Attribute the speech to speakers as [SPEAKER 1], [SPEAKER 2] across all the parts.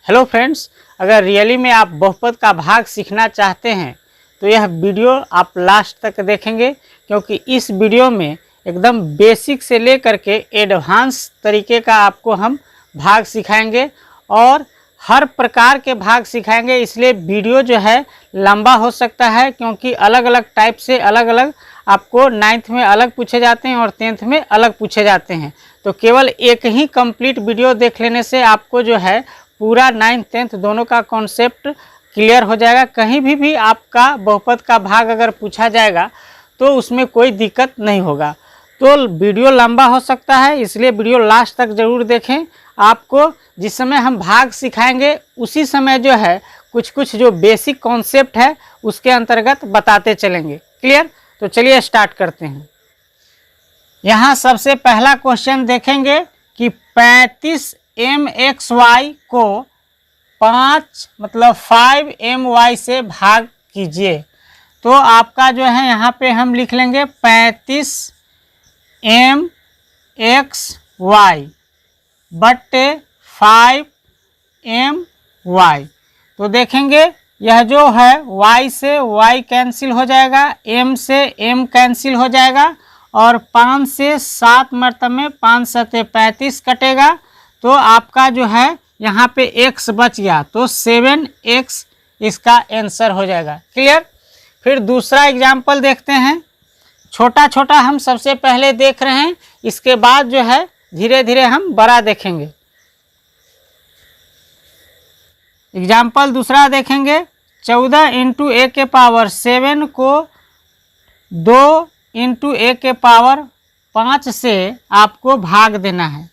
[SPEAKER 1] Hello friends, अगर really में आप बहुपद का भाग सीखना चाहते हैं तो यह वीडियो आप लास्ट तक देखेंगे, क्योंकि इस वीडियो में एकदम बेसिक से लेकर के एडवांस तरीके का आपको हम भाग सिखाएंगे और हर प्रकार के भाग सिखाएंगे। इसलिए वीडियो जो है लंबा हो सकता है, क्योंकि अलग अलग टाइप से अलग अलग आपको 9th में अलग पूछे जाते हैं और 10th में अलग पूछे जाते हैं। तो केवल एक ही कंप्लीट वीडियो देख लेने से आपको जो है पूरा 9th 10th दोनों का कॉन्सेप्ट क्लियर हो जाएगा। कहीं भी आपका बहुपद का भाग अगर पूछा जाएगा तो उसमें कोई दिक्कत नहीं होगा। तो वीडियो लंबा हो सकता है, इसलिए वीडियो लास्ट तक ज़रूर देखें। आपको जिस समय हम भाग सिखाएंगे उसी समय जो है कुछ जो बेसिक कॉन्सेप्ट है उसके अंतर्गत बताते चलेंगे। क्लियर? तो चलिए स्टार्ट करते हैं। यहाँ सबसे पहला क्वेश्चन देखेंगे कि 35 mxy को 5 से भाग कीजिए। तो आपका जो है यहाँ पे हम लिख लेंगे 35 mxy बट्टे 5my। तो देखेंगे यह जो है y से y कैंसिल हो जाएगा, m से m कैंसिल हो जाएगा और 5 से 7 मरतबे 5 सते 35 कटेगा। तो आपका जो है यहाँ पे x बच गया, तो 7x इसका आंसर हो जाएगा। क्लियर? फिर दूसरा एग्जाम्पल देखते हैं। छोटा छोटा हम सबसे पहले देख रहे हैं, इसके बाद जो है धीरे धीरे हम बड़ा देखेंगे। एग्जाम्पल दूसरा देखेंगे, 14 × a के पावर 7 को 2 × a के पावर 5 से आपको भाग देना है।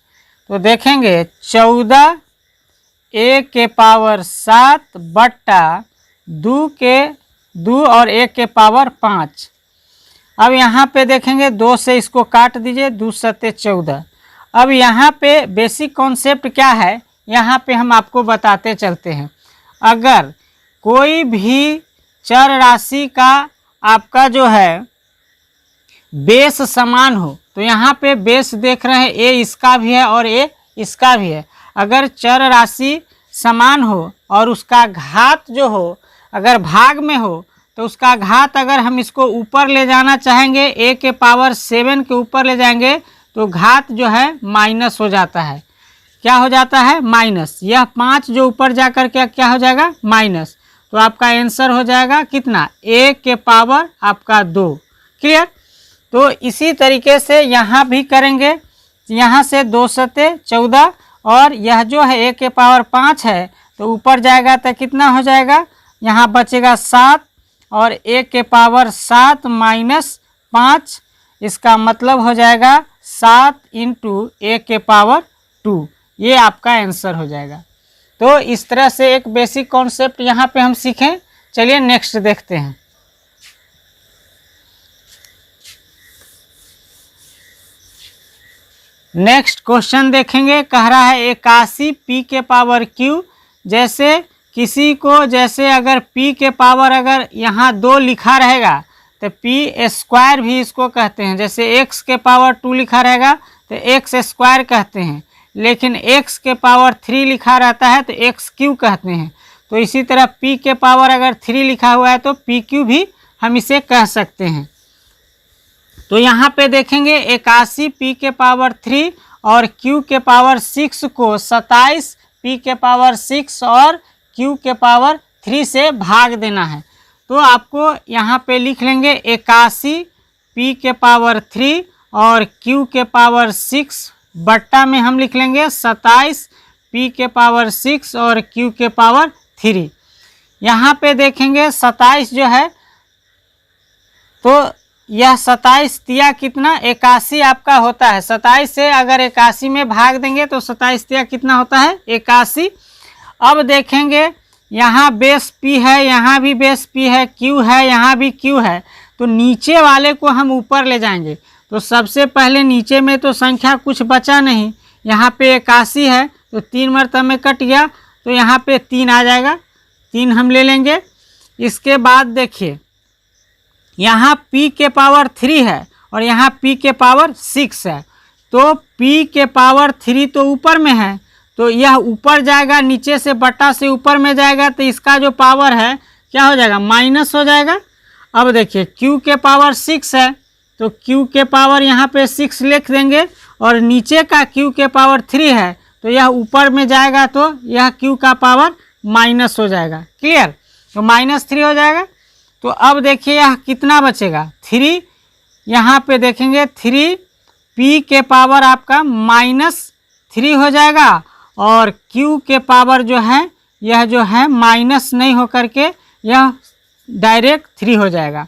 [SPEAKER 1] तो देखेंगे 14 a के पावर 7 बट्टा 2 और a के पावर 5। अब यहाँ पे देखेंगे 2 से इसको काट दीजिए, 2 सते 14। अब यहाँ पे बेसिक कॉन्सेप्ट क्या है यहाँ पे हम आपको बताते चलते हैं। अगर कोई भी चर राशि का आपका जो है बेस समान हो, तो यहाँ पे बेस देख रहे हैं a इसका भी है और a इसका भी है। अगर चर राशि समान हो और उसका घात जो हो अगर भाग में हो, तो उसका घात अगर हम इसको ऊपर ले जाना चाहेंगे, a के पावर 7 के ऊपर ले जाएंगे तो घात जो है माइनस हो जाता है। क्या हो जाता है? माइनस। यह 5 जो ऊपर जाकर के क्या हो जाएगा? माइनस। तो आपका आंसर हो जाएगा कितना? a के पावर आपका 2। क्लियर? तो इसी तरीके से यहाँ भी करेंगे। यहाँ से 2 सते 14 और यह जो है a के पावर 5 है, तो ऊपर जाएगा तो कितना हो जाएगा? यहाँ बचेगा 7 और a के पावर 7 माइनस 5, इसका मतलब हो जाएगा 7 × a के पावर 2। ये आपका आंसर हो जाएगा। तो इस तरह से एक बेसिक कॉन्सेप्ट यहाँ पे हम सीखें। चलिए नेक्स्ट देखते हैं। नेक्स्ट क्वेश्चन देखेंगे, कह रहा है 81 p के पावर q। जैसे किसी को जैसे अगर p के पावर अगर यहाँ 2 लिखा रहेगा तो p स्क्वायर भी इसको कहते हैं। जैसे x के पावर 2 लिखा रहेगा तो x स्क्वायर कहते हैं, लेकिन x के पावर 3 लिखा रहता है तो x क्यू कहते हैं। तो इसी तरह p के पावर अगर 3 लिखा हुआ है तो p क्यू भी हम इसे कह सकते हैं। तो यहाँ पे देखेंगे 81 p के पावर 3 और q के पावर 6 को 27 p के पावर 6 और q के पावर 3 से भाग देना है। तो आपको यहाँ पे लिख लेंगे 81 p के पावर 3 और q के पावर 6 बट्टा में हम लिख लेंगे 27 p के पावर 6 और q के पावर 3। यहाँ पे देखेंगे 27 जो है, तो यह 27 तिया कितना? 81 आपका होता है। 27 से अगर 81 में भाग देंगे तो 27 तिया कितना होता है? 81। अब देखेंगे यहाँ बेस p है, यहाँ भी बेस p है, q है, यहाँ भी q है। तो नीचे वाले को हम ऊपर ले जाएंगे। तो सबसे पहले नीचे में तो संख्या कुछ बचा नहीं, यहाँ पे 81 है तो 3 मरतबे में कट गया, तो यहाँ पे 3 आ जाएगा, 3 हम ले लेंगे। इसके बाद देखिए यहाँ p के पावर 3 है और यहाँ p के पावर 6 है। तो p के पावर 3 तो ऊपर में है, तो यह ऊपर जाएगा, नीचे से बटा से ऊपर में जाएगा, तो इसका जो पावर है क्या हो जाएगा, माइनस हो जाएगा। अब देखिए q के पावर 6 है, तो q के पावर यहाँ पे 6 लिख देंगे, और नीचे का q के पावर 3 है, तो यह ऊपर में जाएगा तो यह q का पावर माइनस हो जाएगा। क्लियर, तो -3 हो जाएगा। तो अब देखिए यह कितना बचेगा, 3, यहाँ पे देखेंगे 3 p के पावर आपका -3 हो जाएगा, और q के पावर जो है यह जो है माइनस नहीं होकर के यह डायरेक्ट 3 हो जाएगा।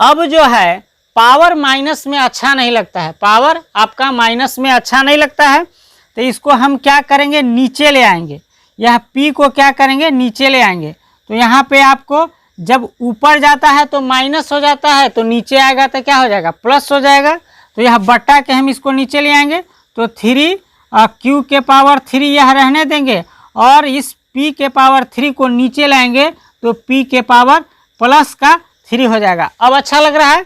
[SPEAKER 1] अब जो है पावर माइनस में अच्छा नहीं लगता है, पावर आपका माइनस में अच्छा नहीं लगता है, तो इसको हम क्या करेंगे, नीचे ले आएंगे। यह p को क्या करेंगे, नीचे ले आएंगे। तो यहाँ पे आपको जब ऊपर जाता है तो माइनस हो जाता है, तो नीचे आएगा तो क्या हो जाएगा, प्लस हो जाएगा। तो यह बटा के हम इसको नीचे ले आएंगे, तो 3 q के पावर 3 यह रहने देंगे, और इस p के पावर 3 को नीचे लाएंगे, तो p के पावर प्लस का 3 हो जाएगा। अब अच्छा लग रहा है।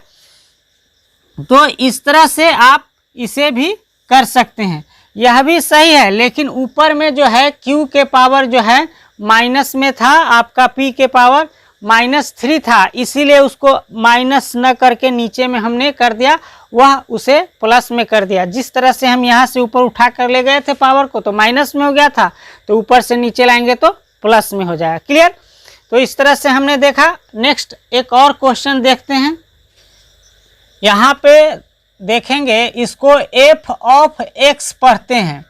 [SPEAKER 1] तो इस तरह से आप इसे भी कर सकते हैं, यह भी सही है, लेकिन ऊपर में जो है q के पावर जो है माइनस में था, आपका p के पावर -3 था, इसीलिए उसको माइनस न करके नीचे में हमने कर दिया, वह उसे प्लस में कर दिया। जिस तरह से हम यहाँ से ऊपर उठा कर ले गए थे पावर को, तो माइनस में हो गया था, तो ऊपर से नीचे लाएंगे तो प्लस में हो जाएगा। क्लियर, तो इस तरह से हमने देखा। नेक्स्ट एक और क्वेश्चन देखते हैं। यहाँ पे देखेंगे, इसको f ऑफ x पढ़ते हैं,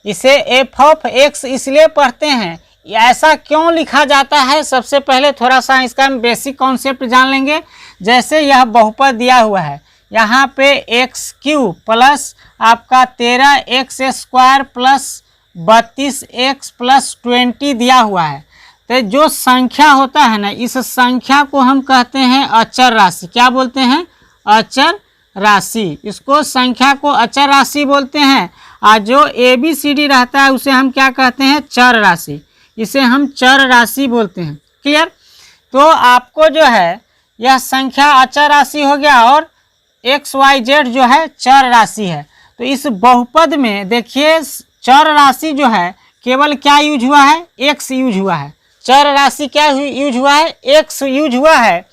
[SPEAKER 1] इसे f ऑफ x इसलिए पढ़ते हैं, ऐसा क्यों लिखा जाता है। सबसे पहले थोड़ा सा इसका हम बेसिक कॉन्सेप्ट जान लेंगे। जैसे यह बहुपद दिया हुआ है, यहाँ पे x³ प्लस आपका 13x² प्लस 32x प्लस 20 दिया हुआ है। तो जो संख्या होता है ना, इस संख्या को हम कहते हैं अचर राशि। क्या बोलते हैं, अचर राशि। इसको संख्या को अचर राशि बोलते हैं, और जो ABCD रहता है उसे हम क्या कहते हैं, चर राशि। इसे हम चर राशि बोलते हैं। क्लियर, तो आपको जो है यह संख्या अचर राशि हो गया, और XYZ जो है चर राशि है। तो इस बहुपद में देखिए चर राशि जो है केवल क्या यूज हुआ है, x यूज हुआ है। चर राशि क्या यूज हुआ है, x यूज हुआ है।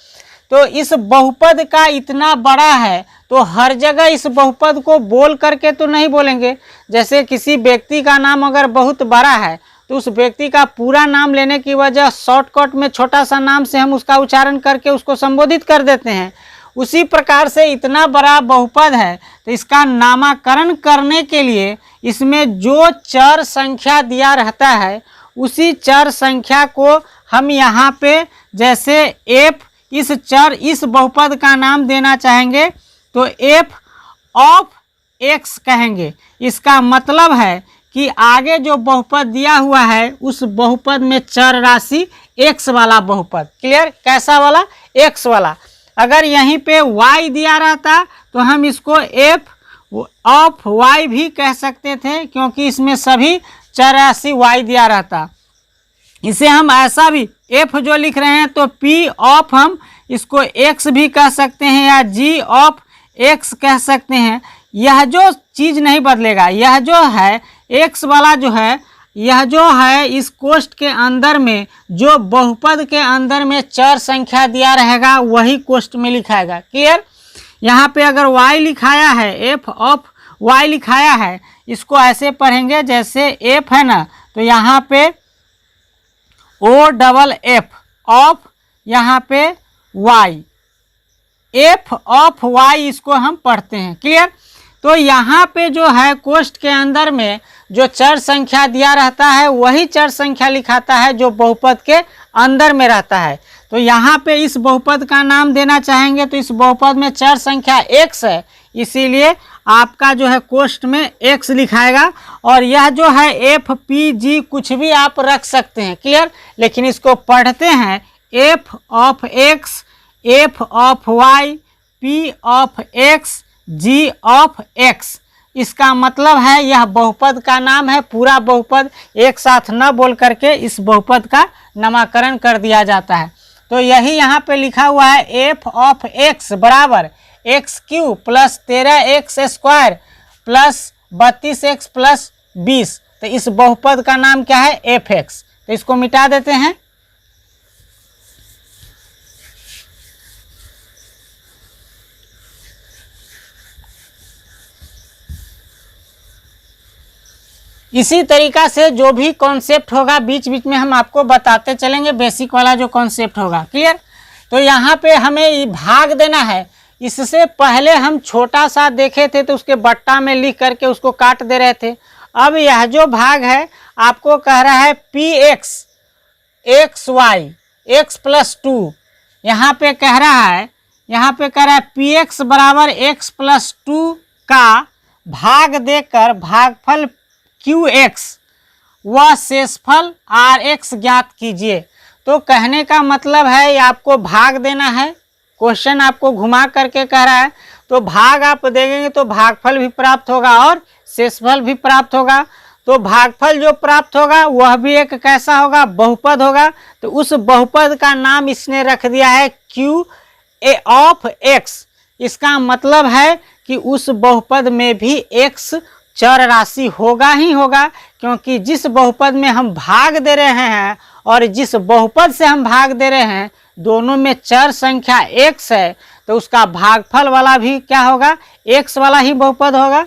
[SPEAKER 1] तो इस बहुपद का इतना बड़ा है, तो हर जगह इस बहुपद को बोल करके तो नहीं बोलेंगे। जैसे किसी व्यक्ति का नाम अगर बहुत बड़ा है, तो उस व्यक्ति का पूरा नाम लेने की वजह शॉर्टकट में छोटा सा नाम से हम उसका उच्चारण करके उसको संबोधित कर देते हैं। उसी प्रकार से इतना बड़ा बहुपद है, तो इसका नामकरण करने के लिए इसमें जो चर संख्या दिया रहता है, उसी चर संख्या को हम यहाँ पे जैसे f, इस बहुपद का नाम देना चाहेंगे तो f ऑफ x कहेंगे। इसका मतलब है कि आगे जो बहुपद दिया हुआ है उस बहुपद में चर राशि x वाला बहुपद। क्लियर, कैसा वाला, x वाला। अगर यहीं पे y दिया रहता तो हम इसको f ऑफ y भी कह सकते थे, क्योंकि इसमें सभी चर राशि y दिया रहता। इसे हम ऐसा भी f जो लिख रहे हैं तो p ऑफ हम इसको x भी कह सकते हैं, या g ऑफ x कह सकते हैं। यह जो चीज़ नहीं बदलेगा, यह जो है x वाला जो है, यह जो है इस कोष्ठ के अंदर में जो बहुपद के अंदर में चर संख्या दिया रहेगा वही कोष्ठ में लिखाएगा। क्लियर, यहाँ पे अगर y लिखाया है, f ऑफ y लिखाया है, इसको ऐसे पढ़ेंगे जैसे f है ना, तो यहाँ पे OFF ऑफ यहाँ पे y, f ऑफ y इसको हम पढ़ते हैं। क्लियर, तो यहाँ पे जो है कोष्ठ के अंदर में जो चर संख्या दिया रहता है वही चर संख्या लिखाता है जो बहुपद के अंदर में रहता है। तो यहाँ पे इस बहुपद का नाम देना चाहेंगे तो इस बहुपद में चर संख्या x है, इसीलिए आपका जो है कोष्ठ में x लिखाएगा, और यह जो है f p g कुछ भी आप रख सकते हैं। क्लियर, लेकिन इसको पढ़ते हैं f of x, f of y, p of x, g of x। इसका मतलब है यह बहुपद का नाम है। पूरा बहुपद एक साथ न बोल करके इस बहुपद का नामकरण कर दिया जाता है। तो यही यहाँ पे लिखा हुआ है f ऑफ x बराबर x³ plus 13x² plus 32x plus 20। तो इस बहुपद का नाम क्या है, एफ एक्स। तो इसको मिटा देते हैं। इसी तरीका से जो भी कॉन्सेप्ट होगा बीच बीच में हम आपको बताते चलेंगे, बेसिक वाला जो कॉन्सेप्ट होगा। क्लियर। तो यहाँ पे हमें भाग देना है। इससे पहले हम छोटा सा देखे थे तो उसके बट्टा में लिख करके उसको काट दे रहे थे। अब यह जो भाग है आपको कह रहा है P X X Y X plus 2, यहाँ पे कह रहा है, यहाँ पे कह रहा है पी एक्स बराबर एक्स प्लस 2 का भाग देकर भागफल क्यू एक्स व शेषफल आर एक्स ज्ञात कीजिए। तो कहने का मतलब है ये आपको भाग देना है। क्वेश्चन आपको घुमा करके कह रहा है, तो भाग आप देंगे तो भागफल भी प्राप्त होगा और शेषफल भी प्राप्त होगा। तो भागफल जो प्राप्त होगा वह भी एक कैसा होगा, बहुपद होगा। तो उस बहुपद का नाम इसने रख दिया है क्यू ए ऑफ एक्स। इसका मतलब है कि उस बहुपद में भी एक्स चर राशि होगा ही होगा, क्योंकि जिस बहुपद में हम भाग दे रहे हैं और जिस बहुपद से हम भाग दे रहे हैं दोनों में चर संख्या एक्स है, तो उसका भागफल वाला भी क्या होगा, एक्स वाला ही बहुपद होगा।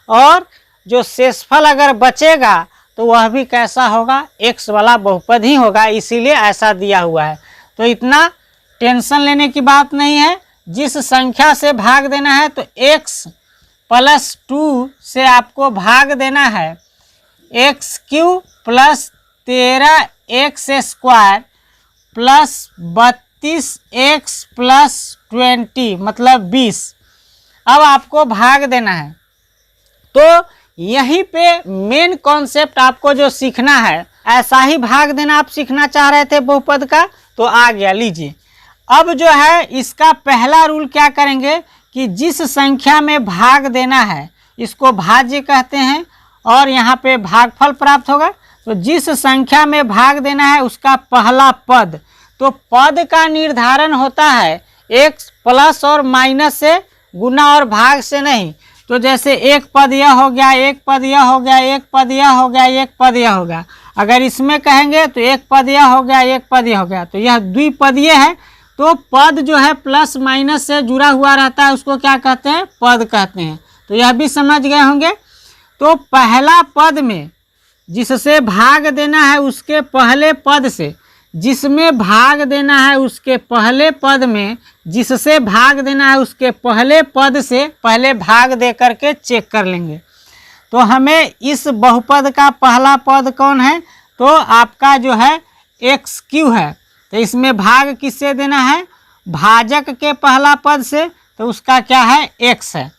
[SPEAKER 1] और जो शेषफल अगर बचेगा तो वह भी कैसा होगा, एक्स वाला बहुपद ही होगा। इसीलिए ऐसा दिया हुआ है। तो इतना टेंशन लेने की बात नहीं है। जिस संख्या से भाग देना है तो एक्स प्लस 2 से आपको भाग देना है x Q plus 13 x square plus 32 x plus 20 मतलब 20। अब आपको भाग देना है। तो यहीं पे मेन कॉन्सेप्ट आपको जो सीखना है, ऐसा ही भाग देना आप सीखना चाह रहे थे बहुपद का, तो आ गया। लीजिए अब जो है इसका पहला रूल क्या करेंगे कि जिस संख्या में भाग देना है इसको भाज्य कहते हैं और यहाँ पे भागफल प्राप्त होगा। तो जिस संख्या में भाग देना है उसका पहला पद, तो पद का निर्धारण होता है एक्स प्लस और माइनस से, गुना और भाग से नहीं। तो जैसे एक पद यह हो गया, एक पद यह हो गया, एक पद यह हो गया, एक पद यह हो गया। अगर इसमें कहेंगे तो एक पद यह हो गया, एक पद यह हो गया। तो यह द्विपदीय है। तो पद जो है प्लस माइनस से जुड़ा हुआ रहता है उसको क्या कहते हैं, पद कहते हैं। तो यह भी समझ गए होंगे। तो पहला पद में जिससे भाग देना है उसके पहले पद से, जिसमें भाग देना है उसके पहले पद में जिससे भाग देना है उसके पहले पद से पहले भाग दे करके चेक कर लेंगे। तो हमें इस बहुपद का पहला पद कौन है, तो आपका जो है एक्स क्यू है। तो इसमें भाग किससे देना है, भाजक के पहला पद से, तो उसका क्या है, एक्स है।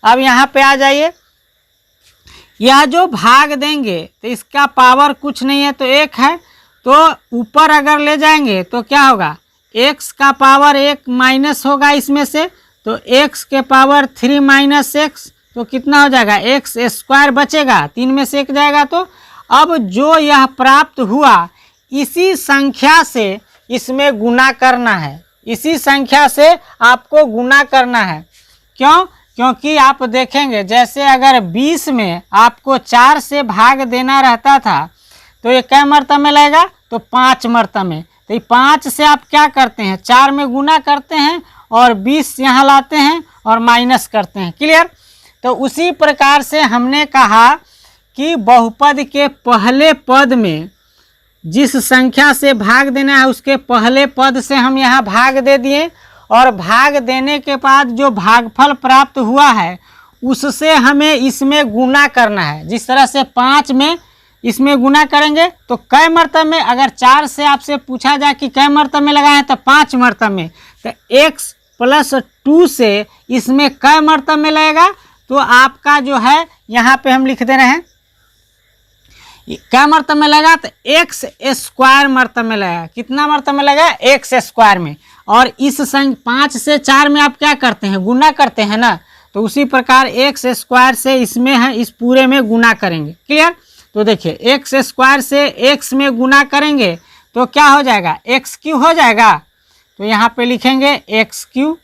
[SPEAKER 1] अब यहाँ पे आ जाइए, यह जो भाग देंगे तो इसका पावर कुछ नहीं है तो एक है। तो ऊपर अगर ले जाएंगे तो क्या होगा, एक्स का पावर एक माइनस होगा इसमें से, तो एक्स के पावर 3 माइनस एक्स, तो कितना हो जाएगा, एक्स स्क्वायर बचेगा, 3 में से 1 जाएगा। तो अब जो यह प्राप्त हुआ इसी संख्या से इसमें गुना करना है, इसी संख्या से आपको गुना करना है। क्यों, क्योंकि आप देखेंगे जैसे अगर 20 में आपको 4 से भाग देना रहता था तो ये कै मरतबे में लगेगा, तो 5 मरतबे में। तो ये 5 से आप क्या करते हैं, 4 में गुना करते हैं और 20 यहाँ लाते हैं और माइनस करते हैं। क्लियर। तो उसी प्रकार से हमने कहा कि बहुपद के पहले पद में जिस संख्या से भाग देना है उसके पहले पद से हम यहाँ भाग दे दिए, और भाग देने के बाद जो भागफल प्राप्त हुआ है उससे हमें इसमें गुना करना है। जिस तरह से 5 में इसमें गुना करेंगे तो कै मरतबे में, अगर 4 से आपसे पूछा जाए कि कै मरतबे में लगाए तो 5 मरतबे में, तो x प्लस 2 से इसमें कै मरतबे में लगेगा, तो आपका जो है यहाँ पे हम लिख दे रहे हैं क्या मरतबे में लगा, तो एक्स स्क्वायर मरतबे में लगा। कितना मरतबे में लगा, एक्स स्क्वायर में। और इस संख्या 5 से 4 में आप क्या करते हैं, गुना करते हैं ना, तो उसी प्रकार एक्स स्क्वायर से इसमें है, इस पूरे में गुना करेंगे। क्लियर। तो देखिए एक्स स्क्वायर से एक्स में गुना करेंगे तो क्या हो जाएगा, एक्स क्यू हो जाएगा। तो यहाँ पे लिखेंगे एक्स क्यू।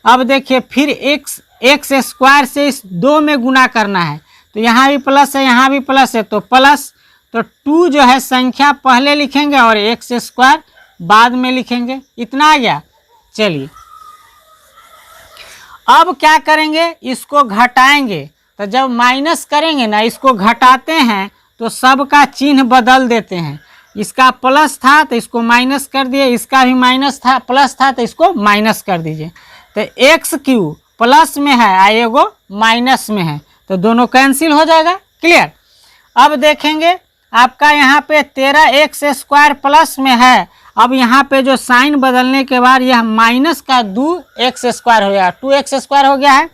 [SPEAKER 1] अब देखिए फिर एक्स स्क्वायर से इस 2 में गुना करना है, तो यहाँ भी प्लस है यहाँ भी प्लस है, तो प्लस तो 2 जो है संख्या पहले लिखेंगे और एक्स स्क्वायर बाद में लिखेंगे। इतना आ गया। चलिए अब क्या करेंगे, इसको घटाएंगे। तो जब माइनस करेंगे ना, इसको घटाते हैं तो सब का चिन्ह बदल देते हैं। इसका प्लस था तो इसको माइनस कर दिए, इसका भी माइनस था प्लस था तो इसको माइनस कर दीजिए। तो एक्स क्यू प्लस में है और एगो माइनस में है तो दोनों कैंसिल हो जाएगा। क्लियर। अब देखेंगे आपका यहाँ पे 13x स्क्वायर प्लस में है। अब यहाँ पे जो साइन बदलने के बाद यह माइनस का 2x स्क्वायर हो गया, 2x स्क्वायर हो गया है।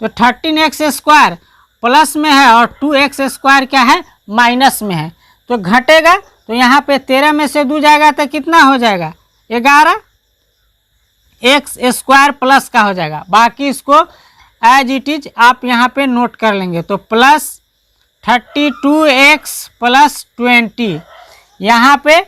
[SPEAKER 1] तो 13x स्क्वायर प्लस में है और 2x स्क्वायर क्या है, माइनस में है। तो घटेगा तो यहाँ पे 13 में से 2 जाएगा तो कितना हो जाएगा, 11x स्क्वायर प्लस का हो जाएगा। बाकी इसको एज इट इज आप यहाँ पे नोट कर लेंगे। तो प्लस 32x प्लस 20। यहाँ पे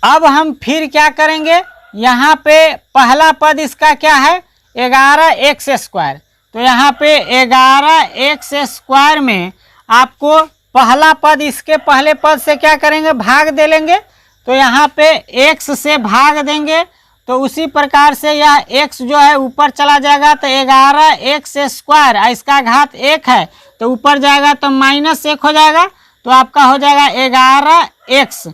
[SPEAKER 1] अब हम फिर क्या करेंगे, यहाँ पे पहला पद इसका क्या है, 11x स्क्वायर। तो यहाँ पे 11x स्क्वायर में आपको पहला पद इसके पहले पद से क्या करेंगे, भाग दे लेंगे। तो यहाँ पे x से भाग देंगे तो उसी प्रकार से यह x जो है ऊपर चला जाएगा। तो 11x स्क्वायर इसका घात 1 है तो ऊपर जाएगा तो -1 हो जाएगा। तो आपका हो जाएगा 11x,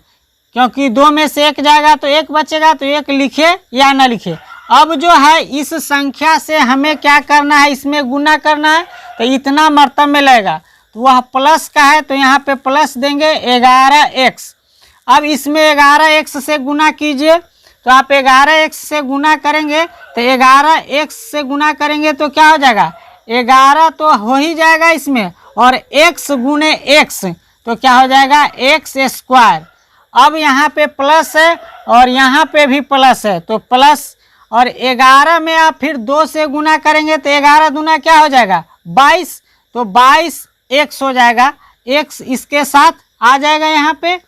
[SPEAKER 1] क्योंकि 2 में से 1 जाएगा तो 1 बचेगा। तो 1 लिखे या ना लिखे। अब जो है इस संख्या से हमें क्या करना है, इसमें गुना करना है। तो इतना मर्तब में लगेगा तो वह प्लस का है तो यहाँ पे प्लस देंगे 11x। अब इसमें 11x से गुना कीजिए। तो आप 11x से गुना करेंगे तो 11x से गुना करेंगे तो क्या हो जाएगा, 11 तो हो ही जाएगा इसमें, और x गुने x तो क्या हो जाएगा, x स्क्वायर। अब यहाँ पे प्लस है और यहाँ पे भी प्लस है तो प्लस, और 11 में आप फिर 2 से गुना करेंगे तो 11 दूना क्या हो जाएगा, 22। तो 22x हो जाएगा, x इसके साथ आ जाएगा यहाँ पे।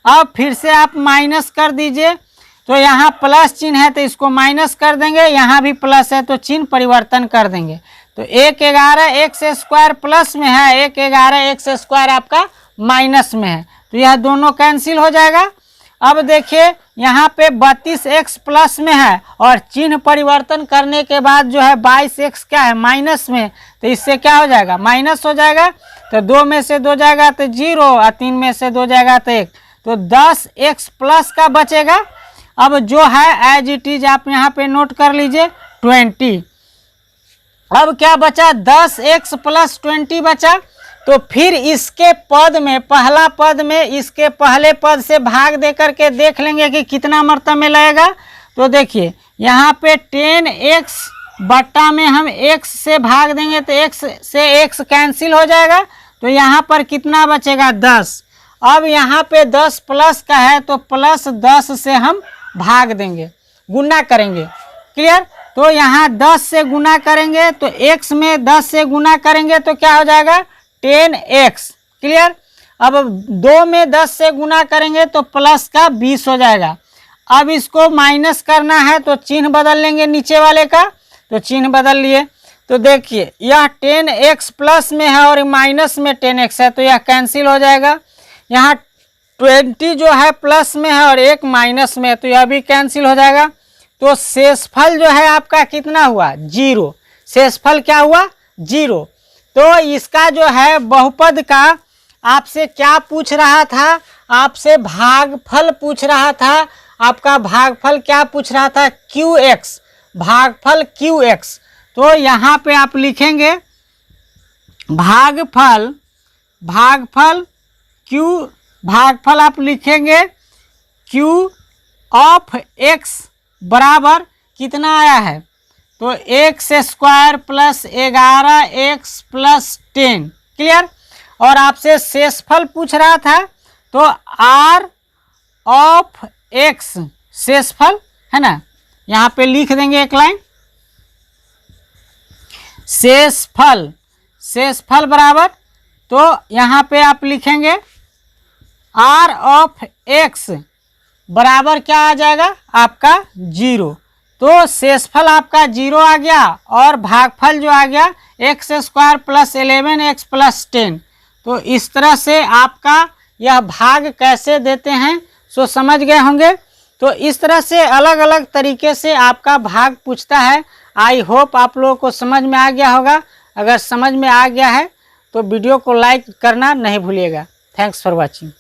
[SPEAKER 1] अब फिर से आप माइनस कर दीजिए। तो यहाँ प्लस चिन्ह है तो इसको माइनस कर देंगे, यहाँ भी प्लस है तो चिन्ह परिवर्तन कर देंगे। तो 1 11x स्क्वायर प्लस में है, 1 11x स्क्वायर आपका माइनस में है। तो यह दोनों कैंसिल हो जाएगा। अब देखिए यहाँ पे 32x प्लस में है और चिन्ह परिवर्तन करने के बाद जो है 22x क्या है, माइनस में। तो इससे क्या हो जाएगा, माइनस हो जाएगा। तो 2 में से 2 जाएगा तो 0 और 3 में से 2 जाएगा तो 1। तो 10x प्लस का बचेगा। अब जो है एज इट इज आप यहाँ पे नोट कर लीजिए 20। अब क्या बचा, 10x प्लस 20 बचा। तो फिर इसके पद में, पहला पद में इसके पहले पद से भाग दे करके देख लेंगे कि कितना मर्तबा में लगेगा। तो देखिए यहाँ पे 10x बट्टा में हम x से भाग देंगे तो x से x कैंसिल हो जाएगा। तो यहाँ पर कितना बचेगा, 10। अब यहाँ पे 10 प्लस का है तो प्लस 10 से हम भाग देंगे, गुना करेंगे। क्लियर। तो यहाँ 10 से गुना करेंगे तो x में 10 से गुना करेंगे तो क्या हो जाएगा, 10x। क्लियर। अब 2 में 10 से गुना करेंगे तो प्लस का 20 हो जाएगा। अब इसको माइनस करना है तो चिन्ह बदल लेंगे नीचे वाले का। तो चिन्ह बदल लिए तो देखिए यह 10x प्लस में है और माइनस में 10x है तो यह कैंसिल हो जाएगा। यहाँ 20 जो है प्लस में है और 1 माइनस में है तो यह भी कैंसिल हो जाएगा। तो शेषफल जो है आपका कितना हुआ, 0। शेषफल क्या हुआ, 0। तो इसका जो है बहुपद का आपसे क्या पूछ रहा था, आपसे भागफल पूछ रहा था। आपका भागफल क्या पूछ रहा था, qx, भागफल qx। तो यहाँ पे आप लिखेंगे भागफल आप लिखेंगे q ऑफ x बराबर कितना आया है, तो x square plus 11x plus 10। Clear. और आपसे शेषफल पूछ रहा था तो r ऑफ x शेषफल है ना, यहाँ पे लिख देंगे एक लाइन, शेषफल बराबर, तो यहाँ पे आप लिखेंगे r ऑफ x बराबर क्या आ जाएगा आपका 0। तो शेषफल आपका 0 आ गया और भागफल जो आ गया x square plus 11x plus 10। तो इस तरह से आपका यह भाग कैसे देते हैं सो समझ गए होंगे। तो इस तरह से अलग अलग तरीके से आपका भाग पूछता है। आई होप आप लोगों को समझ में आ गया होगा। अगर समझ में आ गया है तो वीडियो को लाइक करना नहीं भूलिएगा। Thanks for watching.